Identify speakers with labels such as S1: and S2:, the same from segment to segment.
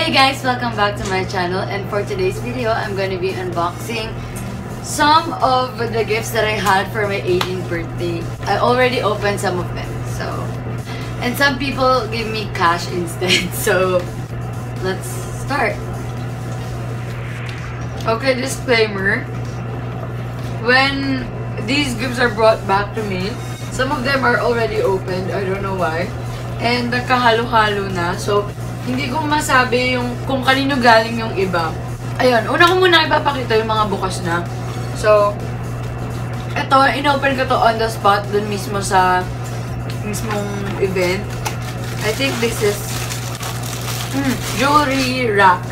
S1: Hey guys, welcome back to my channel, and for today's video, I'm going to be unboxing some of the gifts that I had for my 18th birthday. I already opened some of them, and some people gave me cash instead, so let's start. Okay, disclaimer. When these gifts are brought back to me, some of them are already opened, I don't know why, and nakahalo-halo na, so hindi ko masabi kung kanino galing yung iba. Ayun, una ko muna ipapakita yung mga bukas na. So, ito, inopen ko to on the spot dun mismo sa mismong event. I think this is jewelry rack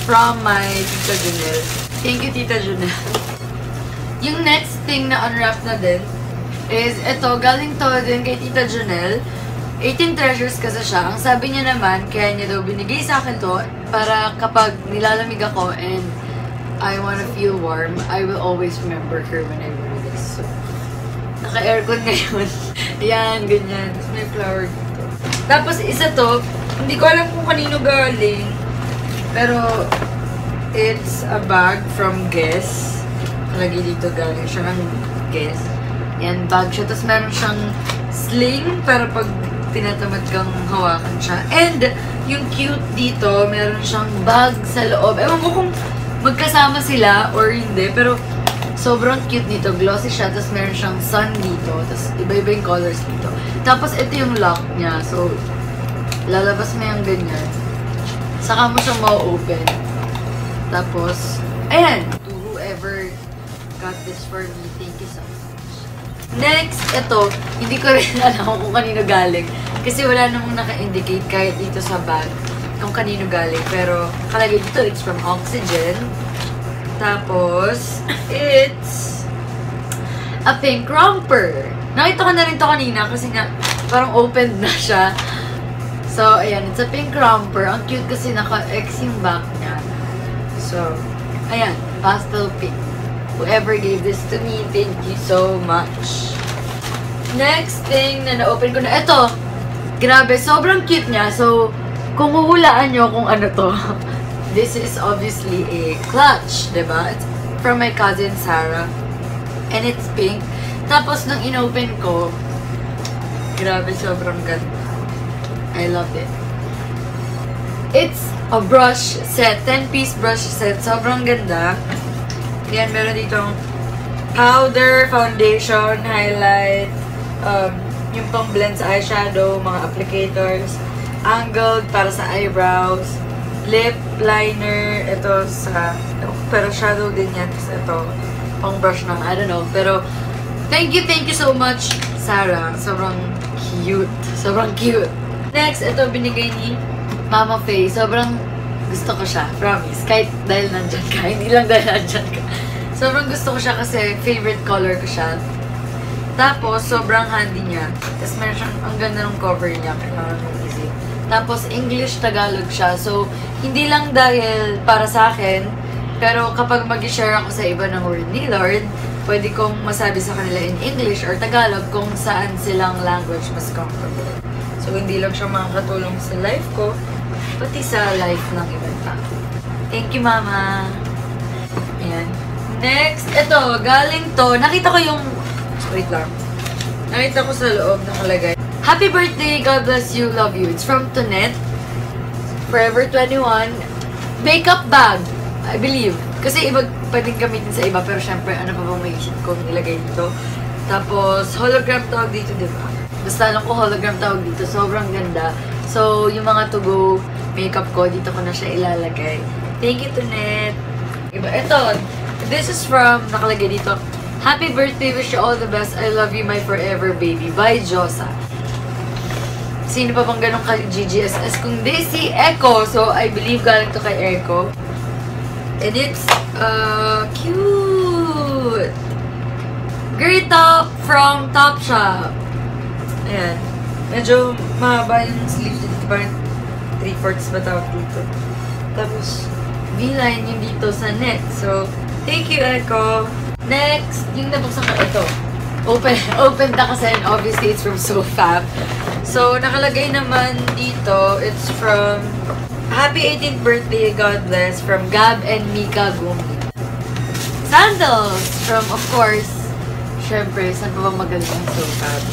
S1: from my Tita Junel. Thank you, Tita Junel. Yung next thing na unwrap na din is ito, galing to din kay Tita Junel. 18 treasures kasi siya. Ang sabi niya naman, kaya niya daw binigay sa akin to para kapag nilalamig ako and I wanna feel warm, I will always remember her when I wear this. So, naka-aircon ngayon. Ayan, ganyan. Tapos may flower dito. Tapos isa to, hindi ko alam kung kanino galing, pero it's a bag from Guess. Lagi dito galing siya ng Guess. Yan, bag siya. Tapos meron siyang sling para pag tinatamad kang hawakan siya. And yung cute dito, meron siyang bag sa loob. Ewan ko kung magkasama sila or hindi, pero sobrang cute dito. Glossy siya, tapos meron siyang sun dito, tapos iba-iba yung colors dito. Tapos ito yung lock niya. So, lalabas mo yung ganyan. Saka mo siyang ma-open. Tapos, ayan! To whoever got this for me, thank you so much. Next, ito, hindi ko rin alam kung kanino galing. Kasi wala namang naka-indicate kahit dito sa bag kung kanino galing. Pero, kalagay dito, it's from Oxygen. Tapos, it's a pink romper. Nakita ko na rin to kanina kasi nga, parang opened na siya. So, ayan, it's a pink romper. Ang cute kasi naka-X yung back niya. So, ayan, pastel pink. Whoever gave this to me, thank you so much. Next thing na na-open ko na, ito, grabe, sobrang cute niya. So, kung huhulaan nyo kung ano to, this is obviously a clutch, diba? It's from my cousin Sarah. And it's pink. Tapos, nung in-open ko, grabe, sobrang ganda. I love it. It's a brush set, 10-piece brush set. Sobrang ganda. Yan, meron ditong powder, foundation, highlight, yung pang blend sa eyeshadow, mga applicators, angled para sa eyebrows, lip liner, ito sa, pero shadow din yan, tapos ito, pang brush ng, I don't know, pero thank you so much, Sarah. Sobrang cute. Sobrang cute. Next, ito binigay ni Mama Faye. Sobrang gusto ko siya, promise. Kahit dahil nandyan ka, hindi lang dahil nandyan ka. Sobrang gusto ko siya kasi favorite color ko siya. Tapos, sobrang handy niya. Tapos, meron siyang, ang ganda ng cover niya. Kailangan mong easy. Tapos, English-Tagalog siya. So, hindi lang dahil para sa akin, pero kapag mag-share ako sa iba ng word ni Lord, pwede kong masabi sa kanila in English or Tagalog kung saan silang language mas comfortable. So, hindi lang siya makakatulong sa life ko, pati sa life ng ibang tao. Thank you, Mama! Ayan. Next, ito, galing to. Nakita ko yung... Wait lang. Nakita ko sa loob nakalagay. Happy birthday! God bless you. Love you. It's from Tonet. Forever 21. Makeup bag. I believe. Kasi iba pwedeng gamitin sa iba. Pero syempre, ano pa bang maisip kong ilagay dito? Tapos, hologram tawag dito, diba? Basta alam ko hologram tawag dito. Sobrang ganda. So, yung mga to-go makeup ko, dito ko na siya ilalagay. Thank you, Tonet. Iba. Ito, this is from, nakalagay dito, Happy birthday, wish you all the best. I love you, my forever baby. By Josa. Sino pa bang ganun kay GGSS? Kung di si Echo. So, I believe galing to kay Echo. And it's, cute! Great top from Topshop. Ayan. Medyo mahaba yung sleeves dito. Parang 3/4 ba tawag dito. Tapos, V-line yung dito sa neck. So, thank you, Echo. Next, yung nabuksan ko, ito. Open na kasi, and obviously it's from SoFab. So, nakalagay naman dito, it's from Happy 18th birthday, God bless, from Gab and Mika Gumi. Sandals from, of course, syempre, saan pa ba magaling ang sokab?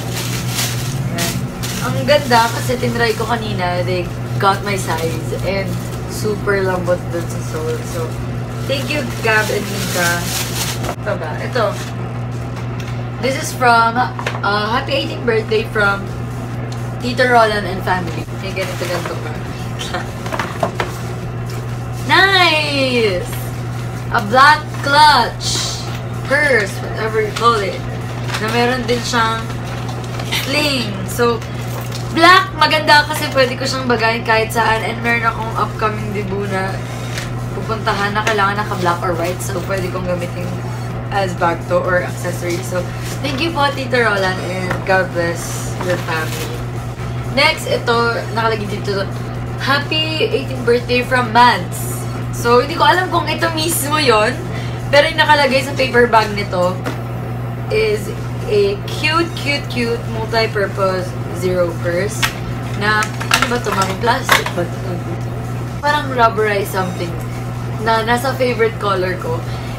S1: Ayan. Ang ganda kasi tinry ko kanina, they got my size and super lambot dun sa sole. So, thank you, Gab and Mika. Ito ba? Ito. This is from Happy 18th birthday from Tito Roland and family. May ganito pa. Nice! A black clutch. Purse, whatever you call it. Na meron din siyang sling. So, black, maganda kasi pwede ko siyang bagayin kahit saan. And meron akong upcoming debut na pupuntahan na kailangan naka-black or white. So, pwede kong gamitin as bag to or accessory. So, thank you po, Tito Roland, and God bless your family. Next, ito, nakalagay dito, Happy 18th birthday from Mads. So, hindi ko alam kung ito mismo yon, pero yung nakalagay sa paper bag nito is a cute multi-purpose zero purse na, ano ba ito, mami? Plastic ba ito? Parang rubberized something na nasa favorite color ko.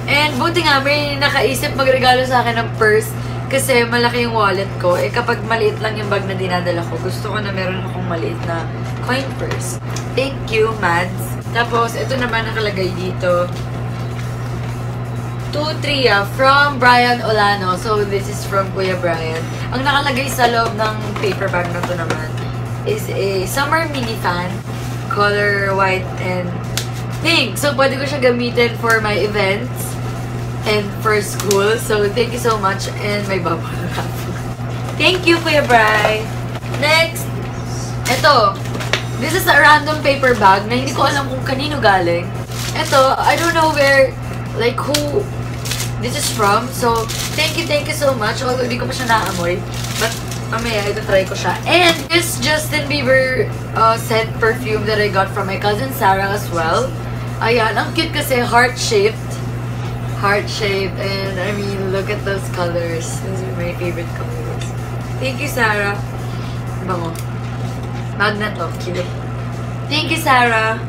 S1: And buti nga, may nakaisip magregalo sa akin ng purse kasi malaki yung wallet ko. Eh kapag maliit lang yung bag na dinadala ko, gusto ko na meron akong maliit na coin purse. Thank you, Mads. Tapos, ito naman nakalagay dito. To Tria from Brian Olano. So, this is from Kuya Brian. Ang nakalagay sa loob ng paper bag na to naman is a summer mini fan. Color white and pink. So, pwede ko siya gamitin for my events and for school. So, thank you so much. And may bubble wrap. Thank you, Kuya Brian. Next, ito. This is a random paper bag na hindi ko alam kung kanino galing. Ito, I don't know where, like, who this is from. So, thank you so much. Although, hindi ko pa siya naamoy. But, mamaya, ito try ko siya. And this Justin Bieber scent perfume that I got from my cousin Sarah as well. Ayan, ang cute kasi, heart-shaped. Heart-shaped. And, I mean, look at those colors. Those are my favorite colors. Thank you, Sarah. Bango. Magnet to. Kilig. Thank you, Sarah.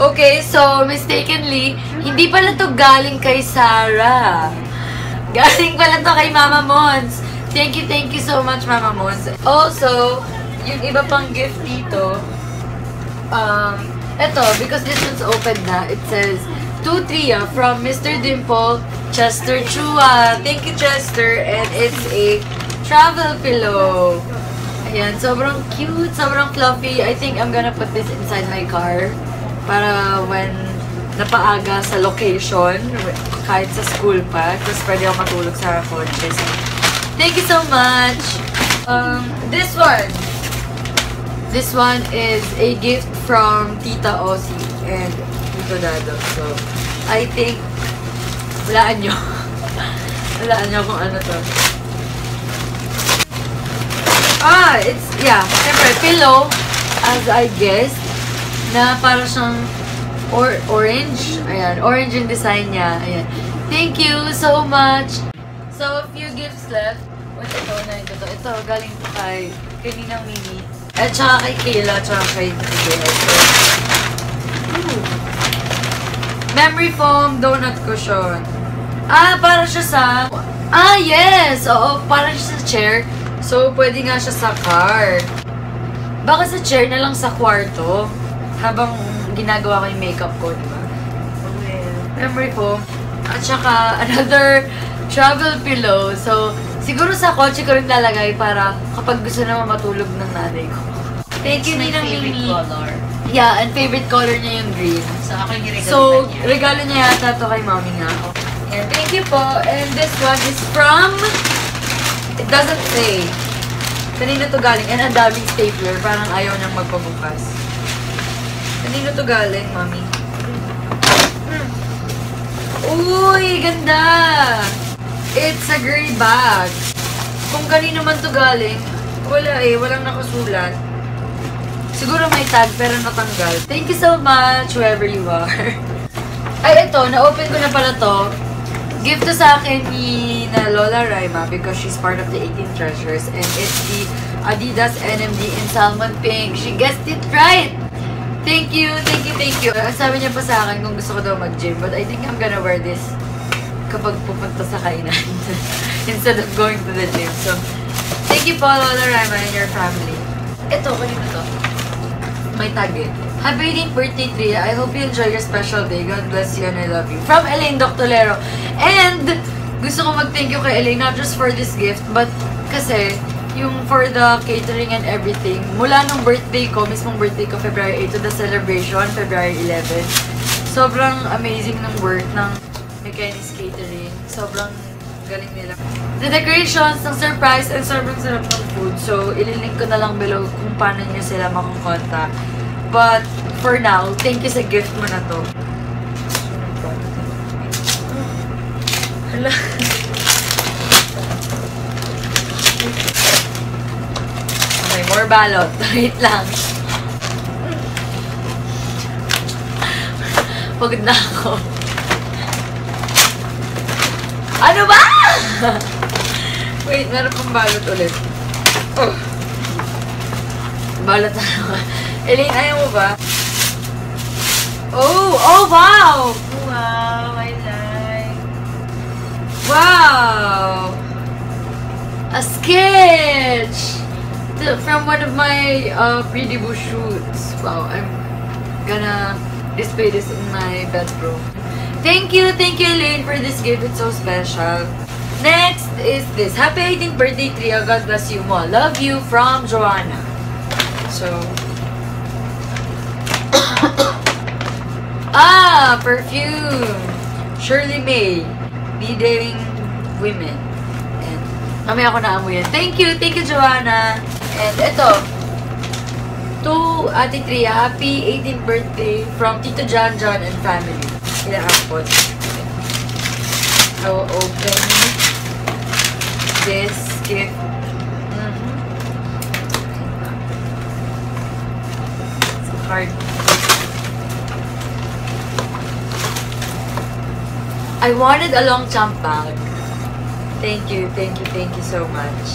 S1: Okay, so, mistakenly, hindi pala to galing kay Sarah. Galing pala to kay Mama Mons. Thank you so much, Mama Mons. Also, yung iba pang gift dito, eto, because this one's open na, it says, To Tria from Mr. Dimple, Chester Chua. Thank you, Chester. And it's a travel pillow. Ayan, sobrang cute, sobrang fluffy. I think I'm gonna put this inside my car para when napaaga sa location, kahit sa school pa, tapos pwede ako matulog sa kotse. So, thank you so much! This one is a gift from Tita Ozzy and Tito Dado. So, I think, walaan nyo. Walaan nyo kung ano to. It's, yeah, siyempre, pillow, as I guessed, na para siyang orange. Ayan, orange yung design niya. Ayan. Thank you so much! So, a few gifts left. Wait, ito, galing to kay Ninang Mimi. At saka kay Kayla, at saka kay Kayla. So, memory foam donut cushion. Para siya sa... yes! Oo, para siya sa chair. So, pwede nga siya sa car. Baka sa chair na lang sa kwarto. Habang ginagawa ko yung makeup ko, diba? Memory foam. At saka, another travel pillow. So, siguro sa kotse ko rin lalagay para kapag gusto naman matulog ng nanay ko. Thank you, Ninang Mimi.
S2: Color.
S1: Yeah, and favorite color niya yung green.
S2: So, ako yung regalo
S1: So, regalo niya yata to kay mommy nga. And thank you po. And this one is from... It doesn't say. Kanino to galing? And ang daming stapler. Parang ayaw niyang magpabukas. Kanino to galing, mami? Uy, ganda! It's a gray bag. Kung kanino man to galing, wala eh. Walang nakasulat. Siguro may tag pero natanggal. Thank you so much, whoever you are. Ay, ito. Na-open ko na pala to. Gift to sa akin ni na Lola Raima because she's part of the 18 Treasures and it's the Adidas NMD in Salmon Pink. She guessed it right! Thank you, thank you, thank you. Sabi niya pa sa akin kung gusto ko daw mag-gym, but I think I'm gonna wear this kapag pupunta sa kainan instead of going to the gym. So, thank you po, Lola Rama and your family. Ito, kanina to. May tag eh. Happy 18th birthday, Tria. I hope you enjoy your special day. God bless you and I love you. From Elaine Doctolero. And, gusto ko mag-thank you kay Elaine, not just for this gift, but kasi, yung for the catering and everything, mula nung birthday ko, mismong birthday ko, February 8 to the celebration, February 11, sobrang amazing ng work ng Mechanics Catering. Sobrang galing nila. The decorations ng surprise and sobrang sarap ng food. So, ililink ko na lang below kung paano nyo sila makukontak. But, for now, thank you sa gift mo na to. Hala. Okay, more balot. Wait lang. Pagod na ako. Ano ba? Wait, meron pang balot ulit. Oh. Balot na naman. Elaine, ayaw mo ba? Oh! Oh, wow! Wow, I like. Wow! A sketch! From one of my Pretty Boo shoots. Wow, I'm gonna display this in my bedroom. Thank you, Elaine, for this gift. It's so special. Next is this. Happy 18th birthday, Tria. God bless you more. Love you from Joanna. So, perfume. Shirley May. Leading women. And, kami ako naamoy yan. Thank you, Joanna. And ito, to Ate Tria, happy 18th birthday from Tito John and family. Inaapot. I will open this gift. It's a card. I wanted a long jump bag. Thank you so much.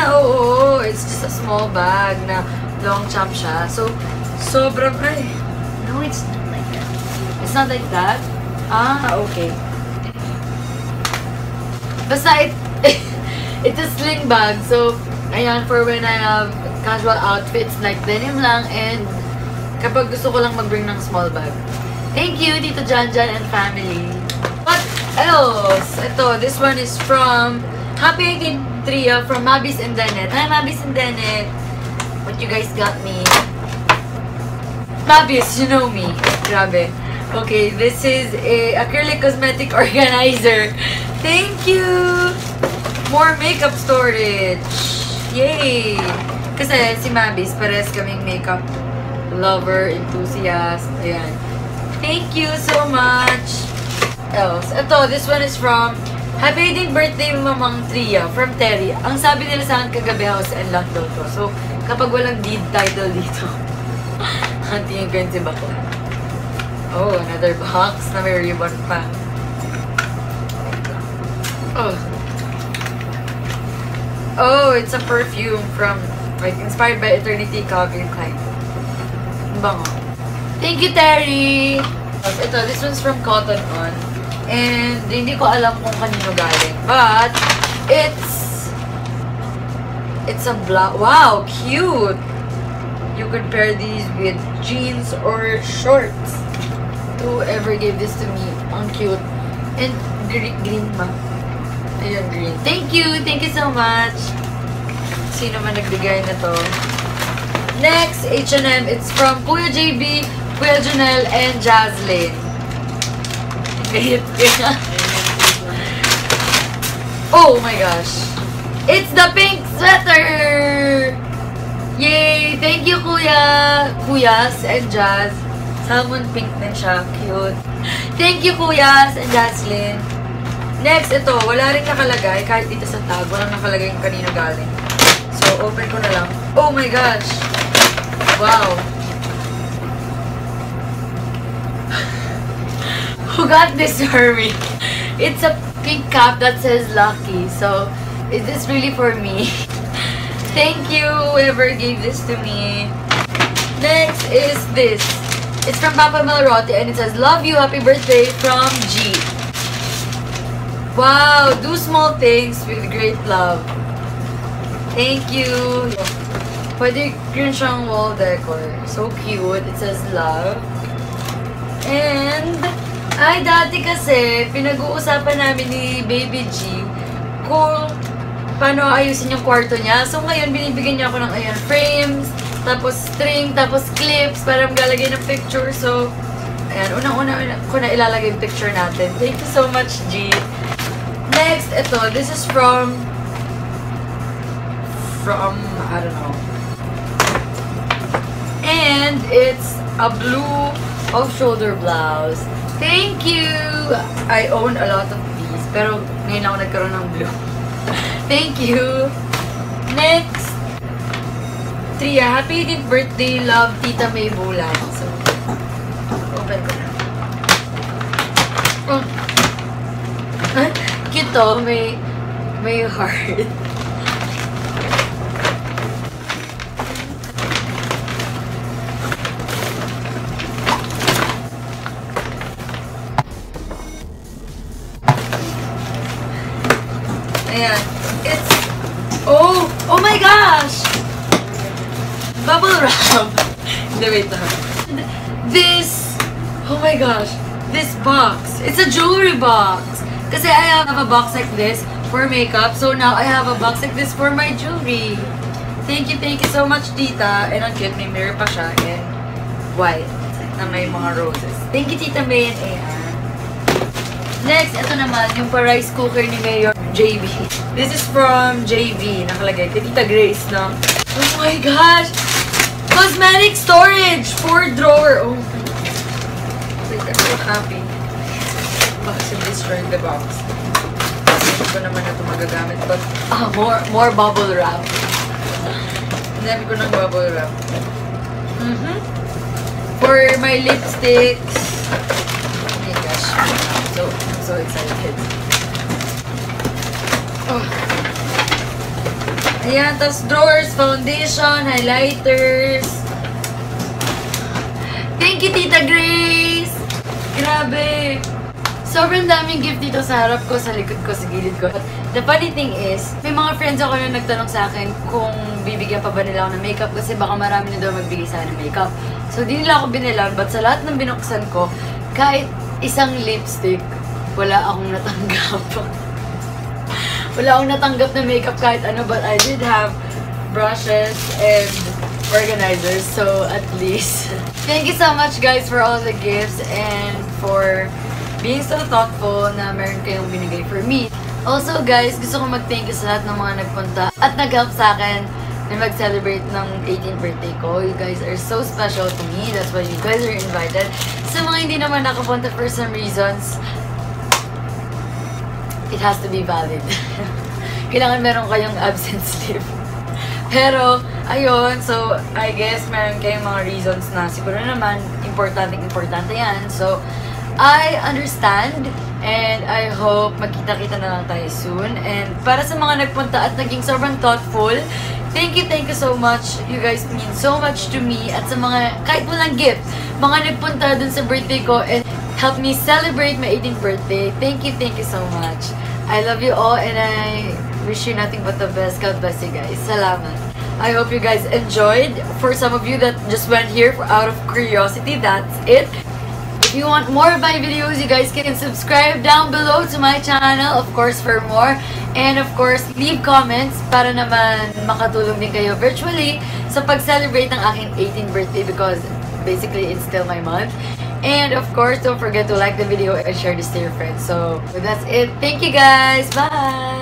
S1: Oo, it's just a small bag na long jump siya. So, sobrang, no, it's not like that. It's not like that? Okay. Basta, it's a sling bag. So, ayan, for when I have casual outfits like denim lang and kapag gusto ko lang mag-bring ng small bag. Thank you, Tito John and family. What else? Ito, this one is from Happy 18th Tria from Mabis and Denet. Hi, Mabis and Denet. What you guys got me? Mabis, you know me. Grabe. Okay, this is a acrylic cosmetic organizer. Thank you! More makeup storage. Yay! Kasi si Mabis, pares kaming makeup lover, enthusiast. Ayan. Thank you so much. Else. Ito, this one is from Happy 18th birthday, Mamang Tria, from Terry. Ang sabi nila sa akin kagabi, house and lot daw to. So, kapag walang deed title dito, tingin ko yun si Bako. Oh, another box na may ribbon pa. Oh, it's a perfume from, like, inspired by Eternity, Calvin Klein. Bango. Thank you, Terry! Ito, this one's from Cotton On. And hindi ko alam kung kanino galing. But, it's a black. Wow, cute! You could pair these with jeans or shorts. Whoever gave this to me, ang cute. And green ma. Ayun, green. Thank you so much. Sino man nagbigay na to. Next, H&M. It's from Kuya JB, Kuya Janelle, and Jazlyn. Oh my gosh. It's the pink sweater! Yay! Thank you, Kuya! Kuyas and Jazz. Salmon pink din siya. Cute. Thank you, Kuyas and Jazlyn. Next, ito. Wala rin nakalagay. Kahit dito sa tag, walang nakalagay yung kanino galing. So, open ko na lang. Oh my gosh! Wow! Who got this for me? It's a pink cap that says Lucky. So, is this really for me? Thank you, whoever gave this to me. Next is this. It's from Papa Melrote and it says, "Love you, happy birthday from G." Wow, do small things with great love. Thank you. Pwede yun siyang wall decor. So cute. It says love. And, ay dati kasi, pinag-uusapan namin ni Baby G kung paano ayusin yung kwarto niya. So ngayon, binibigyan niya ako ng ayan, frames, tapos string, tapos clips para maglalagay ng picture. So, ayan, unang-una ko na ilalagay yung picture natin. Thank you so much, G. Next, ito. This is from, I don't know. And it's a blue off-shoulder blouse. Thank you! I own a lot of these, pero ngayon ako nagkaroon ng blue. Thank you! Next, Tria, happy 18th birthday, love, Tita May Bulan. So, open ko na. Oh. Cute to, may heart. Ayan. It's, oh my gosh! Bubble wrap. Hindi, wait lang. This, oh my gosh, this box. It's a jewelry box. Kasi I have a box like this for makeup. So now I have a box like this for my jewelry. Thank you so much, Tita. And ang cute, may mirror pa siya. And white. Na may mga roses. Thank you, Tita May and Ayan. Next, ito naman, yung pa-rice cooker ni Mayor JV. This is from JV. Nakalagay kay Tita Grace, no? Oh my gosh! Cosmetic storage! 4-drawer! Oh my God. Wait, I'm so happy. Box and destroyed the box. Hindi ko naman na ito magagamit. But, more bubble wrap. Dami ko ng bubble wrap. For my lipsticks. Oh my gosh. I'm so excited. Oh. Ayan, tas drawers, foundation, highlighters. Thank you, Tita Grace! Grabe! Sobrang daming gift dito sa harap ko, sa likod ko, sa gilid ko. The funny thing is, may mga friends ako na nagtanong sa akin kung bibigyan pa ba nila ako ng makeup kasi baka marami na daw magbigay sa akin ng makeup. So, di nila ako binilan, but sa lahat ng binuksan ko, kahit isang lipstick, wala akong natanggap. Wala akong natanggap na makeup kahit ano, but I did have brushes and organizers, so at least. Thank you so much, guys, for all the gifts and for being so thoughtful na meron kayong binigay for me. Also, guys, gusto ko mag-thank you sa lahat ng mga nagpunta at nag-help sa akin na mag-celebrate ng 18th birthday ko. You guys are so special to me. That's why you guys are invited. Sa mga hindi naman nakapunta for some reasons, it has to be valid. Kailangan meron kayong absence leave. Pero, ayun, so, I guess meron kayong mga reasons na siguro naman, importante yan. So, I understand and I hope magkita-kita na lang tayo soon. And para sa mga nagpunta at naging sobrang thoughtful, thank you so much. You guys mean so much to me. At sa mga, kahit walang gift, mga nagpunta dun sa birthday ko and help me celebrate my 18th birthday. Thank you so much. I love you all and I wish you nothing but the best. God bless you guys. Salamat. I hope you guys enjoyed. For some of you that just went here out of curiosity, that's it. If you want more of my videos, you guys can subscribe down below to my channel, of course, for more. And of course, leave comments para naman makatulong din kayo virtually sa pag-celebrate ng aking 18th birthday because basically it's still my month. And of course, don't forget to like the video and share this to your friends. So that's it. Thank you guys. Bye!